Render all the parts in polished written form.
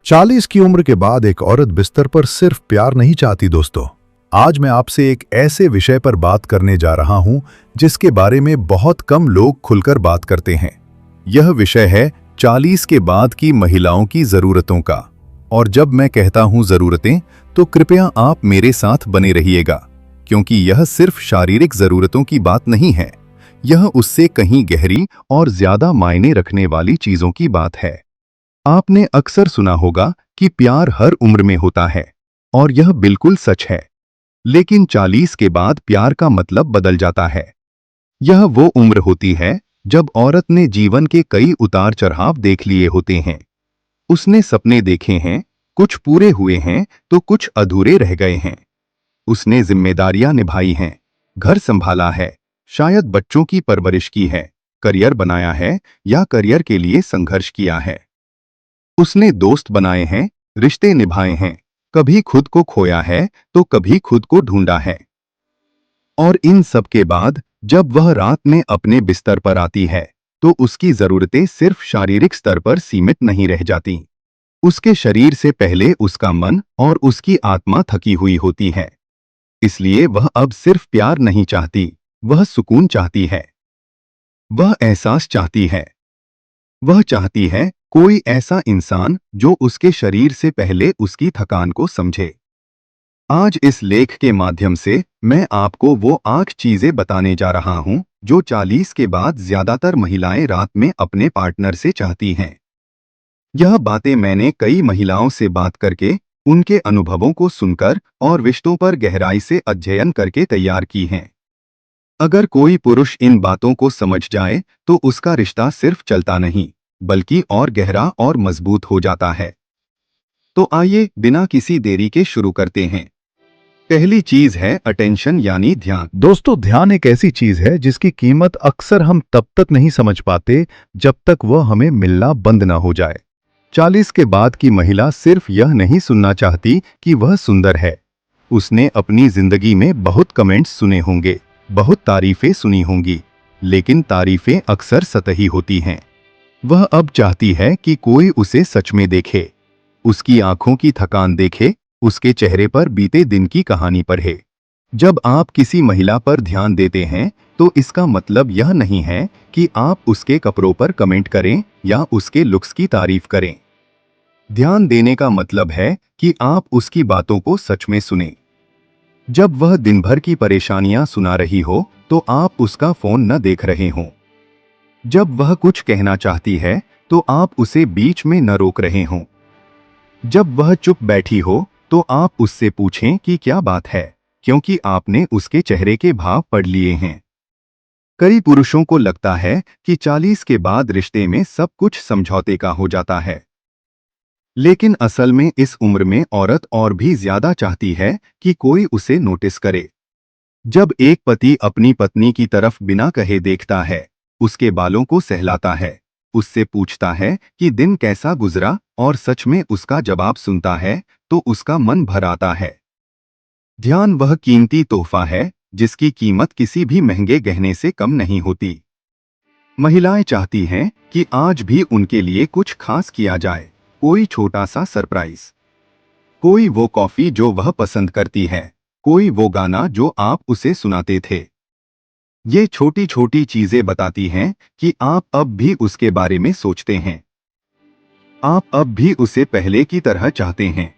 40 की उम्र के बाद एक औरत बिस्तर पर सिर्फ प्यार नहीं चाहती दोस्तों। आज मैं आपसे एक ऐसे विषय पर बात करने जा रहा हूं जिसके बारे में बहुत कम लोग खुलकर बात करते हैं। यह विषय है 40 के बाद की महिलाओं की जरूरतों का। और जब मैं कहता हूं जरूरतें, तो कृपया आप मेरे साथ बने रहिएगा, क्योंकि यह सिर्फ शारीरिक जरूरतों की बात नहीं है। यह उससे कहीं गहरी और ज्यादा मायने रखने वाली चीजों की बात है। आपने अक्सर सुना होगा कि प्यार हर उम्र में होता है, और यह बिल्कुल सच है। लेकिन 40 के बाद प्यार का मतलब बदल जाता है। यह वो उम्र होती है जब औरत ने जीवन के कई उतार चढ़ाव देख लिए होते हैं। उसने सपने देखे हैं, कुछ पूरे हुए हैं तो कुछ अधूरे रह गए हैं। उसने जिम्मेदारियां निभाई हैं, घर संभाला है, शायद बच्चों की परवरिश की है, करियर बनाया है या करियर के लिए संघर्ष किया है। उसने दोस्त बनाए हैं, रिश्ते निभाए हैं, कभी खुद को खोया है तो कभी खुद को ढूंढा है। और इन सब के बाद जब वह रात में अपने बिस्तर पर आती है, तो उसकी जरूरतें सिर्फ शारीरिक स्तर पर सीमित नहीं रह जाती। उसके शरीर से पहले उसका मन और उसकी आत्मा थकी हुई होती है। इसलिए वह अब सिर्फ प्यार नहीं चाहती, वह सुकून चाहती है। वह एहसास चाहती है। वह चाहती है कोई ऐसा इंसान जो उसके शरीर से पहले उसकी थकान को समझे। आज इस लेख के माध्यम से मैं आपको वो 8 चीजें बताने जा रहा हूं जो 40 के बाद ज्यादातर महिलाएं रात में अपने पार्टनर से चाहती हैं। यह बातें मैंने कई महिलाओं से बात करके, उनके अनुभवों को सुनकर और रिश्तों पर गहराई से अध्ययन करके तैयार की हैं। अगर कोई पुरुष इन बातों को समझ जाए तो उसका रिश्ता सिर्फ चलता नहीं, बल्कि और गहरा और मजबूत हो जाता है। तो आइए बिना किसी देरी के शुरू करते हैं। पहली चीज है अटेंशन यानी ध्यान। दोस्तों, ध्यान एक ऐसी चीज है जिसकी कीमत अक्सर हम तब तक नहीं समझ पाते जब तक वह हमें मिलना बंद ना हो जाए। 40 के बाद की महिला सिर्फ यह नहीं सुनना चाहती कि वह सुंदर है। उसने अपनी जिंदगी में बहुत कमेंट्स सुने होंगे, बहुत तारीफें सुनी होंगी, लेकिन तारीफें अक्सर सतही होती हैं। वह अब चाहती है कि कोई उसे सच में देखे, उसकी आंखों की थकान देखे, उसके चेहरे पर बीते दिन की कहानी पढ़े। जब आप किसी महिला पर ध्यान देते हैं, तो इसका मतलब यह नहीं है कि आप उसके कपड़ों पर कमेंट करें या उसके लुक्स की तारीफ करें। ध्यान देने का मतलब है कि आप उसकी बातों को सच में सुनें। जब वह दिन भर की परेशानियां सुना रही हो, तो आप उसका फोन न देख रहे हों। जब वह कुछ कहना चाहती है, तो आप उसे बीच में न रोक रहे हों। जब वह चुप बैठी हो, तो आप उससे पूछें कि क्या बात है, क्योंकि आपने उसके चेहरे के भाव पढ़ लिए हैं। कई पुरुषों को लगता है कि 40 के बाद रिश्ते में सब कुछ समझौते का हो जाता है। लेकिन असल में इस उम्र में औरत और भी ज्यादा चाहती है कि कोई उसे नोटिस करे। जब एक पति अपनी पत्नी की तरफ बिना कहे देखता है, उसके बालों को सहलाता है, उससे पूछता है कि दिन कैसा गुजरा और सच में उसका जवाब सुनता है, तो उसका मन भर आता है। ध्यान वह कीमती तोहफा है जिसकी कीमत किसी भी महंगे गहने से कम नहीं होती। महिलाएं चाहती हैं कि आज भी उनके लिए कुछ खास किया जाए, कोई छोटा सा सरप्राइज, कोई वो कॉफी जो वह पसंद करती है, कोई वो गाना जो आप उसे सुनाते थे। ये छोटी छोटी चीजें बताती हैं कि आप अब भी उसके बारे में सोचते हैं। आप अब भी उसे पहले की तरह चाहते हैं।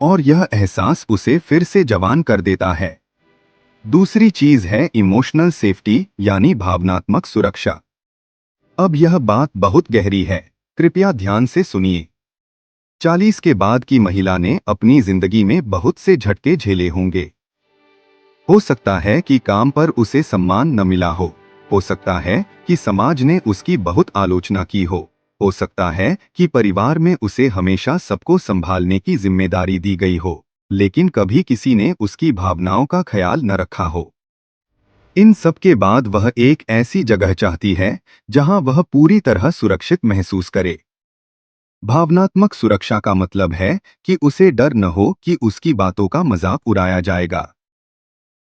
और यह एहसास उसे फिर से जवान कर देता है। दूसरी चीज है इमोशनल सेफ्टी यानी भावनात्मक सुरक्षा। अब यह बात बहुत गहरी है, कृपया ध्यान से सुनिए। 40 के बाद की महिला ने अपनी जिंदगी में बहुत से झटके झेले होंगे। हो सकता है कि काम पर उसे सम्मान न मिला हो सकता है कि समाज ने उसकी बहुत आलोचना की हो सकता है कि परिवार में उसे हमेशा सबको संभालने की जिम्मेदारी दी गई हो, लेकिन कभी किसी ने उसकी भावनाओं का ख्याल न रखा हो। इन सब के बाद वह एक ऐसी जगह चाहती है जहां वह पूरी तरह सुरक्षित महसूस करे। भावनात्मक सुरक्षा का मतलब है कि उसे डर न हो कि उसकी बातों का मजाक उड़ाया जाएगा।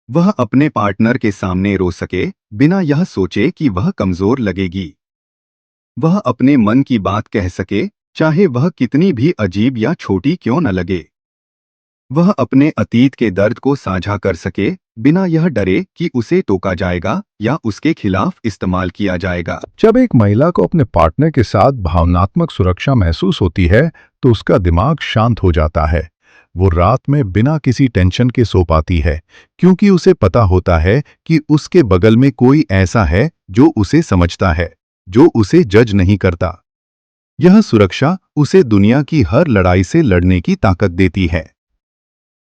वह अपने पार्टनर के सामने रो सके बिना यह सोचे कि वह कमजोर लगेगी। वह अपने मन की बात कह सके चाहे वह कितनी भी अजीब या छोटी क्यों न लगे। वह अपने अतीत के दर्द को साझा कर सके, बिना यह डरे कि उसे टोका जाएगा या उसके खिलाफ इस्तेमाल किया जाएगा। जब एक महिला को अपने पार्टनर के साथ भावनात्मक सुरक्षा महसूस होती है, तो उसका दिमाग शांत हो जाता है। वो रात में बिना किसी टेंशन के सो पाती है, क्योंकि उसे पता होता है कि उसके बगल में कोई ऐसा है जो उसे समझता है, जो उसे जज नहीं करता। यह सुरक्षा उसे दुनिया की हर लड़ाई से लड़ने की ताकत देती है।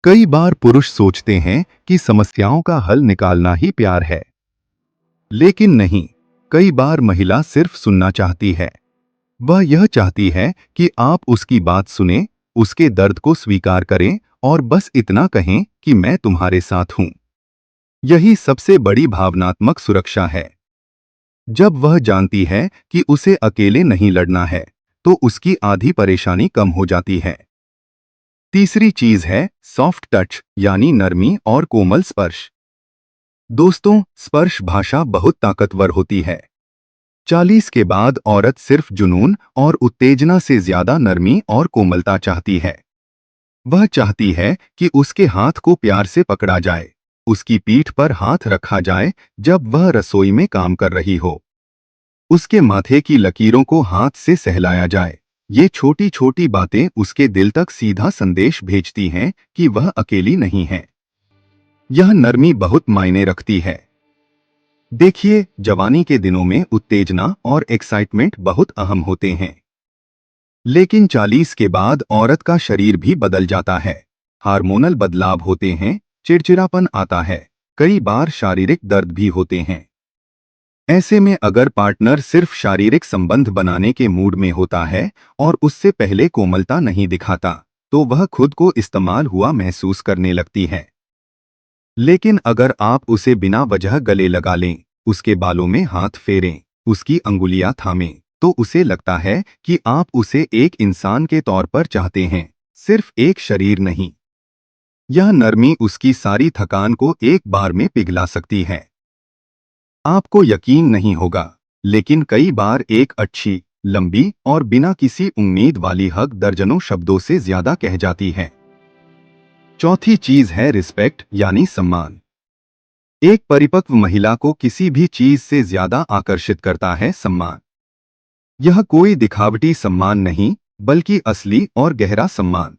कई बार पुरुष सोचते हैं कि समस्याओं का हल निकालना ही प्यार है, लेकिन नहीं। कई बार महिला सिर्फ सुनना चाहती है। वह यह चाहती है कि आप उसकी बात सुने, उसके दर्द को स्वीकार करें और बस इतना कहें कि मैं तुम्हारे साथ हूं। यही सबसे बड़ी भावनात्मक सुरक्षा है। जब वह जानती है कि उसे अकेले नहीं लड़ना है, तो उसकी आधी परेशानी कम हो जाती है। तीसरी चीज है सॉफ्ट टच, यानी नरमी और कोमल स्पर्श। दोस्तों, स्पर्श भाषा बहुत ताकतवर होती है। 40 के बाद औरत सिर्फ जुनून और उत्तेजना से ज्यादा नरमी और कोमलता चाहती है। वह चाहती है कि उसके हाथ को प्यार से पकड़ा जाए, उसकी पीठ पर हाथ रखा जाए जब वह रसोई में काम कर रही हो, उसके माथे की लकीरों को हाथ से सहलाया जाए। ये छोटी छोटी बातें उसके दिल तक सीधा संदेश भेजती हैं कि वह अकेली नहीं है। यह नरमी बहुत मायने रखती है। देखिए, जवानी के दिनों में उत्तेजना और एक्साइटमेंट बहुत अहम होते हैं। लेकिन 40 के बाद औरत का शरीर भी बदल जाता है। हार्मोनल बदलाव होते हैं, चिड़चिड़ापन आता है, कई बार शारीरिक दर्द भी होते हैं। ऐसे में अगर पार्टनर सिर्फ शारीरिक संबंध बनाने के मूड में होता है और उससे पहले कोमलता नहीं दिखाता, तो वह खुद को इस्तेमाल हुआ महसूस करने लगती है। लेकिन अगर आप उसे बिना वजह गले लगा लें, उसके बालों में हाथ फेरें, उसकी अंगुलियां थामें, तो उसे लगता है कि आप उसे एक इंसान के तौर पर चाहते हैं, सिर्फ एक शरीर नहीं। यह नरमी उसकी सारी थकान को एक बार में पिघला सकती है। आपको यकीन नहीं होगा, लेकिन कई बार एक अच्छी, लंबी और बिना किसी उम्मीद वाली हग दर्जनों शब्दों से ज्यादा कह जाती है। चौथी चीज है रिस्पेक्ट, यानी सम्मान। एक परिपक्व महिला को किसी भी चीज से ज्यादा आकर्षित करता है सम्मान। यह कोई दिखावटी सम्मान नहीं, बल्कि असली और गहरा सम्मान।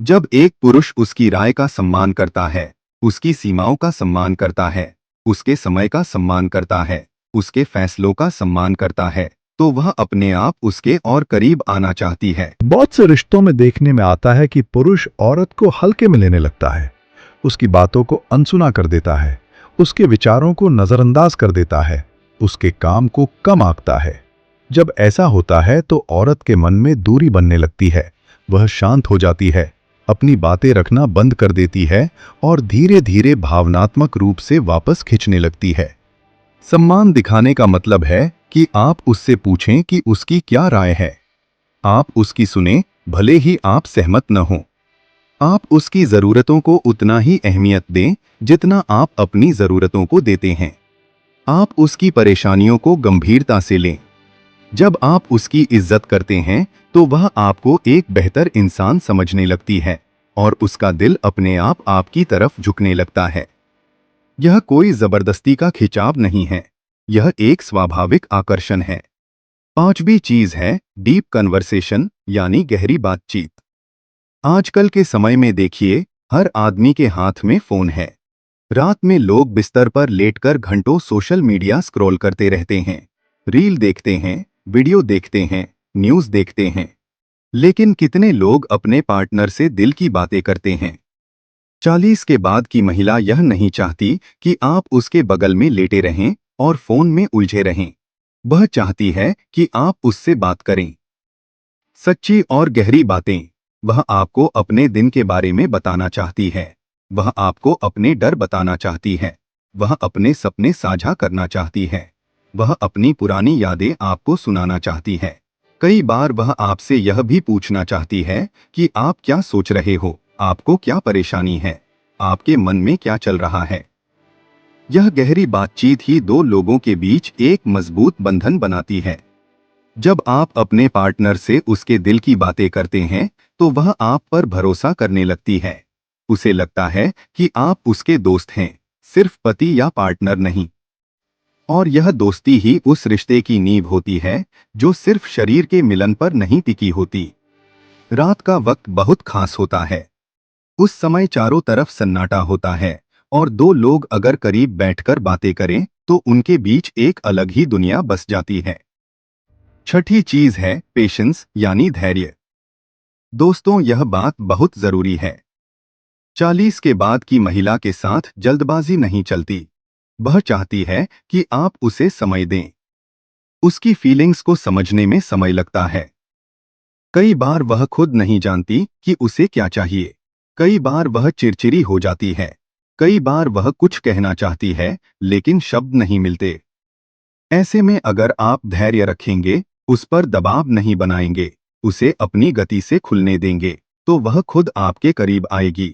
जब एक पुरुष उसकी राय का सम्मान करता है, उसकी सीमाओं का सम्मान करता है, उसके समय का सम्मान करता है, उसके फैसलों का सम्मान करता है, तो वह अपने आप उसके और करीब आना चाहती है। बहुत से रिश्तों में देखने में आता है कि पुरुष औरत को हल्के में लेने लगता है, उसकी बातों को अनसुना कर देता है, उसके विचारों को नजरअंदाज कर देता है, उसके काम को कम आंकता है। जब ऐसा होता है तो औरत के मन में दूरी बनने लगती है। वह शांत हो जाती है, अपनी बातें रखना बंद कर देती है और धीरे धीरे भावनात्मक रूप से वापस खिंचने लगती है। सम्मान दिखाने का मतलब है कि आप उससे पूछें कि उसकी क्या राय है। आप उसकी सुने, भले ही आप सहमत न हों। आप उसकी जरूरतों को उतना ही अहमियत दें जितना आप अपनी जरूरतों को देते हैं। आप उसकी परेशानियों को गंभीरता से लें। जब आप उसकी इज्जत करते हैं, तो वह आपको एक बेहतर इंसान समझने लगती है और उसका दिल अपने आप आपकी तरफ झुकने लगता है। यह कोई जबरदस्ती का खिंचाव नहीं है, यह एक स्वाभाविक आकर्षण है। पांचवी चीज है डीप कन्वर्सेशन, यानी गहरी बातचीत। आजकल के समय में देखिए, हर आदमी के हाथ में फोन है। रात में लोग बिस्तर पर लेटकर घंटों सोशल मीडिया स्क्रॉल करते रहते हैं, रील देखते हैं, वीडियो देखते हैं, न्यूज़ देखते हैं। लेकिन कितने लोग अपने पार्टनर से दिल की बातें करते हैं? 40 के बाद की महिला यह नहीं चाहती कि आप उसके बगल में लेटे रहें और फोन में उलझे रहें। वह चाहती है कि आप उससे बात करें, सच्ची और गहरी बातें। वह आपको अपने दिन के बारे में बताना चाहती है, वह आपको अपने डर बताना चाहती है, वह अपने सपने साझा करना चाहती है, वह अपनी पुरानी यादें आपको सुनाना चाहती है। कई बार वह आपसे यह भी पूछना चाहती है कि आप क्या सोच रहे हो, आपको क्या परेशानी है, आपके मन में क्या चल रहा है। यह गहरी बातचीत ही दो लोगों के बीच एक मजबूत बंधन बनाती है। जब आप अपने पार्टनर से उसके दिल की बातें करते हैं तो वह आप पर भरोसा करने लगती है। उसे लगता है कि आप उसके दोस्त हैं, सिर्फ पति या पार्टनर नहीं। और यह दोस्ती ही उस रिश्ते की नींव होती है जो सिर्फ शरीर के मिलन पर नहीं टिकी होती। रात का वक्त बहुत खास होता है। उस समय चारों तरफ सन्नाटा होता है और दो लोग अगर करीब बैठकर बातें करें तो उनके बीच एक अलग ही दुनिया बस जाती है। छठी चीज है पेशेंस यानी धैर्य। दोस्तों, यह बात बहुत जरूरी है। 40 के बाद की महिला के साथ जल्दबाजी नहीं चलती। वह चाहती है कि आप उसे समय दें। उसकी फीलिंग्स को समझने में समय लगता है। कई बार वह खुद नहीं जानती कि उसे क्या चाहिए। कई बार वह चिड़चिड़ी हो जाती है। कई बार वह कुछ कहना चाहती है लेकिन शब्द नहीं मिलते। ऐसे में अगर आप धैर्य रखेंगे, उस पर दबाव नहीं बनाएंगे, उसे अपनी गति से खुलने देंगे, तो वह खुद आपके करीब आएगी।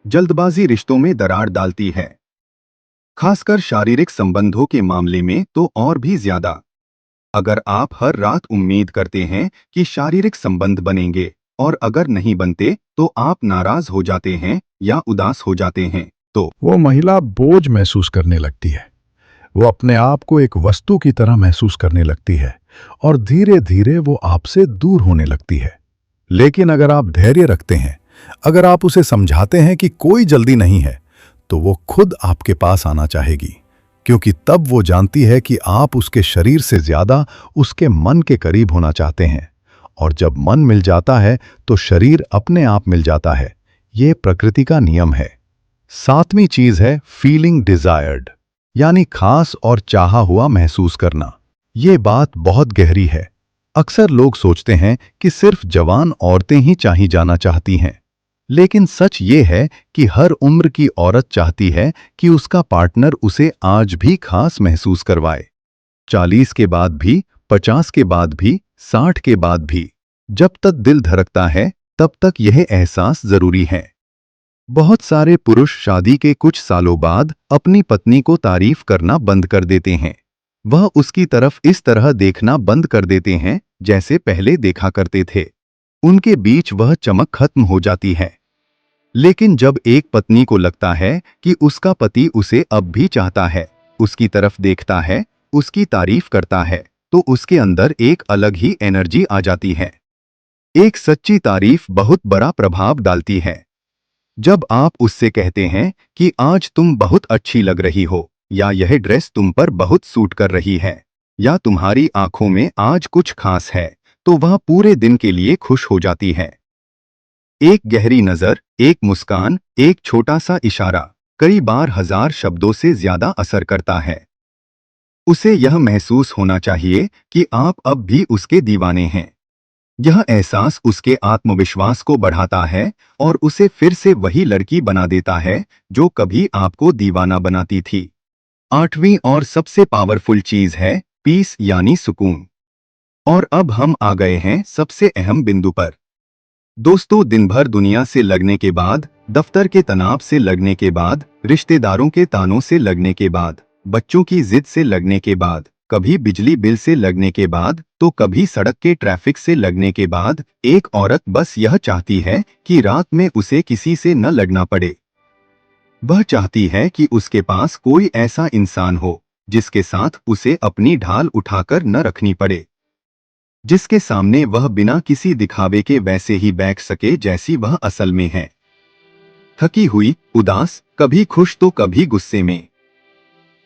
जल्दबाजी रिश्तों में दरार डालती है, खासकर शारीरिक संबंधों के मामले में तो और भी ज्यादा। अगर आप हर रात उम्मीद करते हैं कि शारीरिक संबंध बनेंगे और अगर नहीं बनते तो आप नाराज हो जाते हैं या उदास हो जाते हैं, तो वो महिला बोझ महसूस करने लगती है। वो अपने आप को एक वस्तु की तरह महसूस करने लगती है और धीरे धीरे वो आपसे दूर होने लगती है। लेकिन अगर आप धैर्य रखते हैं, अगर आप उसे समझाते हैं कि कोई जल्दी नहीं है, तो वो खुद आपके पास आना चाहेगी, क्योंकि तब वो जानती है कि आप उसके शरीर से ज्यादा उसके मन के करीब होना चाहते हैं। और जब मन मिल जाता है तो शरीर अपने आप मिल जाता है। ये प्रकृति का नियम है। सातवीं चीज है फीलिंग डिजायर्ड, यानी खास और चाहा हुआ महसूस करना। ये बात बहुत गहरी है। अक्सर लोग सोचते हैं कि सिर्फ जवान औरतें ही चाही जाना चाहती हैं, लेकिन सच ये है कि हर उम्र की औरत चाहती है कि उसका पार्टनर उसे आज भी खास महसूस करवाए। 40 के बाद भी, 50 के बाद भी, 60 के बाद भी, जब तक दिल धड़कता है तब तक यह एहसास जरूरी है। बहुत सारे पुरुष शादी के कुछ सालों बाद अपनी पत्नी को तारीफ करना बंद कर देते हैं। वह उसकी तरफ इस तरह देखना बंद कर देते हैं जैसे पहले देखा करते थे। उनके बीच वह चमक खत्म हो जाती है। लेकिन जब एक पत्नी को लगता है कि उसका पति उसे अब भी चाहता है, उसकी तरफ देखता है, उसकी तारीफ करता है, तो उसके अंदर एक अलग ही एनर्जी आ जाती है। एक सच्ची तारीफ बहुत बड़ा प्रभाव डालती है। जब आप उससे कहते हैं कि आज तुम बहुत अच्छी लग रही हो, या यह ड्रेस तुम पर बहुत सूट कर रही है, या तुम्हारी आंखों में आज कुछ खास है, तो वह पूरे दिन के लिए खुश हो जाती है। एक गहरी नजर, एक मुस्कान, एक छोटा सा इशारा कई बार हजार शब्दों से ज्यादा असर करता है। उसे यह महसूस होना चाहिए कि आप अब भी उसके दीवाने हैं। यह एहसास उसके आत्मविश्वास को बढ़ाता है और उसे फिर से वही लड़की बना देता है जो कभी आपको दीवाना बनाती थी। आठवीं और सबसे पावरफुल चीज है पीस यानी सुकून। और अब हम आ गए हैं सबसे अहम बिंदु पर। दोस्तों, दिन भर दुनिया से लगने के बाद, दफ्तर के तनाव से लगने के बाद, रिश्तेदारों के तानों से लगने के बाद, बच्चों की जिद से लगने के बाद, कभी बिजली बिल से लगने के बाद तो कभी सड़क के ट्रैफिक से लगने के बाद, एक औरत बस यह चाहती है कि रात में उसे किसी से न लड़ना पड़े। वह चाहती है कि उसके पास कोई ऐसा इंसान हो जिसके साथ उसे अपनी ढाल उठाकर न रखनी पड़े, जिसके सामने वह बिना किसी दिखावे के वैसे ही बैठ सके जैसी वह असल में है। थकी हुई, उदास, कभी खुश तो कभी गुस्से में।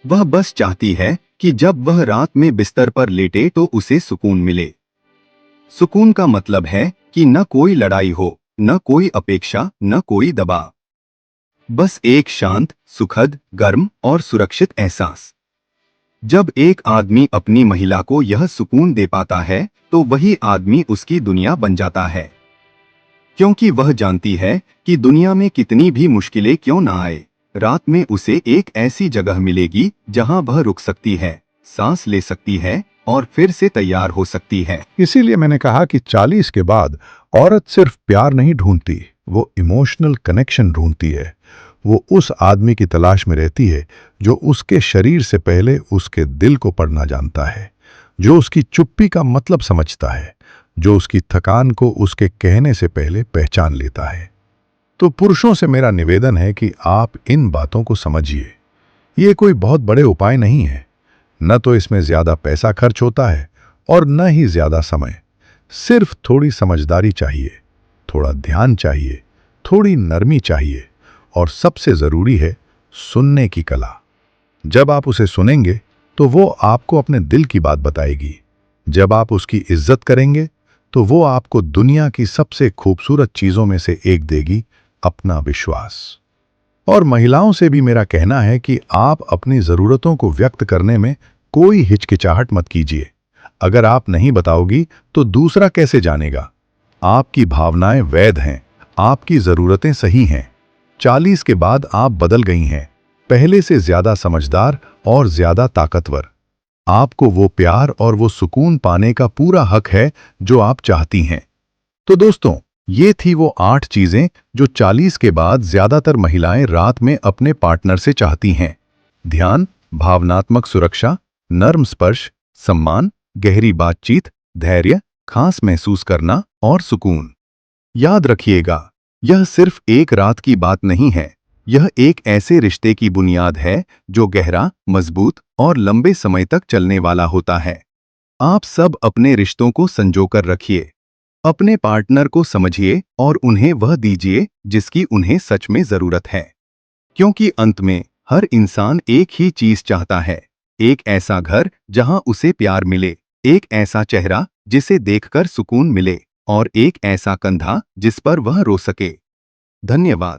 वह बस चाहती है कि जब वह रात में बिस्तर पर लेटे तो उसे सुकून मिले। सुकून का मतलब है कि न कोई लड़ाई हो, न कोई अपेक्षा, न कोई दबाव। बस एक शांत, सुखद, गर्म और सुरक्षित एहसास। जब एक आदमी अपनी महिला को यह सुकून दे पाता है तो वही आदमी उसकी दुनिया बन जाता है, क्योंकि वह जानती है कि दुनिया में कितनी भी मुश्किलें क्यों ना आए, रात में उसे एक ऐसी जगह मिलेगी जहां वह रुक सकती है, सांस ले सकती है और फिर से तैयार हो सकती है। इसीलिए मैंने कहा कि 40 के बाद औरत सिर्फ प्यार नहीं ढूंढती, वो इमोशनल कनेक्शन ढूंढती है। वो उस आदमी की तलाश में रहती है जो उसके शरीर से पहले उसके दिल को पढ़ना जानता है, जो उसकी चुप्पी का मतलब समझता है, जो उसकी थकान को उसके कहने से पहले पहचान लेता है। तो पुरुषों से मेरा निवेदन है कि आप इन बातों को समझिए। ये कोई बहुत बड़े उपाय नहीं है, न तो इसमें ज्यादा पैसा खर्च होता है और न ही ज्यादा समय। सिर्फ थोड़ी समझदारी चाहिए, थोड़ा ध्यान चाहिए, थोड़ी नरमी चाहिए और सबसे जरूरी है सुनने की कला। जब आप उसे सुनेंगे तो वो आपको अपने दिल की बात बताएगी। जब आप उसकी इज्जत करेंगे तो वो आपको दुनिया की सबसे खूबसूरत चीजों में से एक देगी, अपना विश्वास। और महिलाओं से भी मेरा कहना है कि आप अपनी जरूरतों को व्यक्त करने में कोई हिचकिचाहट मत कीजिए। अगर आप नहीं बताओगी तो दूसरा कैसे जानेगा? आपकी भावनाएं वैध हैं, आपकी जरूरतें सही हैं। 40 के बाद आप बदल गई हैं, पहले से ज्यादा समझदार और ज्यादा ताकतवर। आपको वो प्यार और वो सुकून पाने का पूरा हक है जो आप चाहती हैं। तो दोस्तों, ये थी वो 8 चीजें जो 40 के बाद ज्यादातर महिलाएं रात में अपने पार्टनर से चाहती हैं। ध्यान, भावनात्मक सुरक्षा, नर्म स्पर्श, सम्मान, गहरी बातचीत, धैर्य, खास महसूस करना और सुकून। याद रखिएगा, यह सिर्फ एक रात की बात नहीं है। यह एक ऐसे रिश्ते की बुनियाद है जो गहरा, मजबूत और लंबे समय तक चलने वाला होता है। आप सब अपने रिश्तों को संजोकर रखिए, अपने पार्टनर को समझिए और उन्हें वह दीजिए जिसकी उन्हें सच में जरूरत है। क्योंकि अंत में हर इंसान एक ही चीज चाहता है, एक ऐसा घर जहां उसे प्यार मिले, एक ऐसा चेहरा जिसे देखकर सुकून मिले और एक ऐसा कंधा जिस पर वह रो सके। धन्यवाद।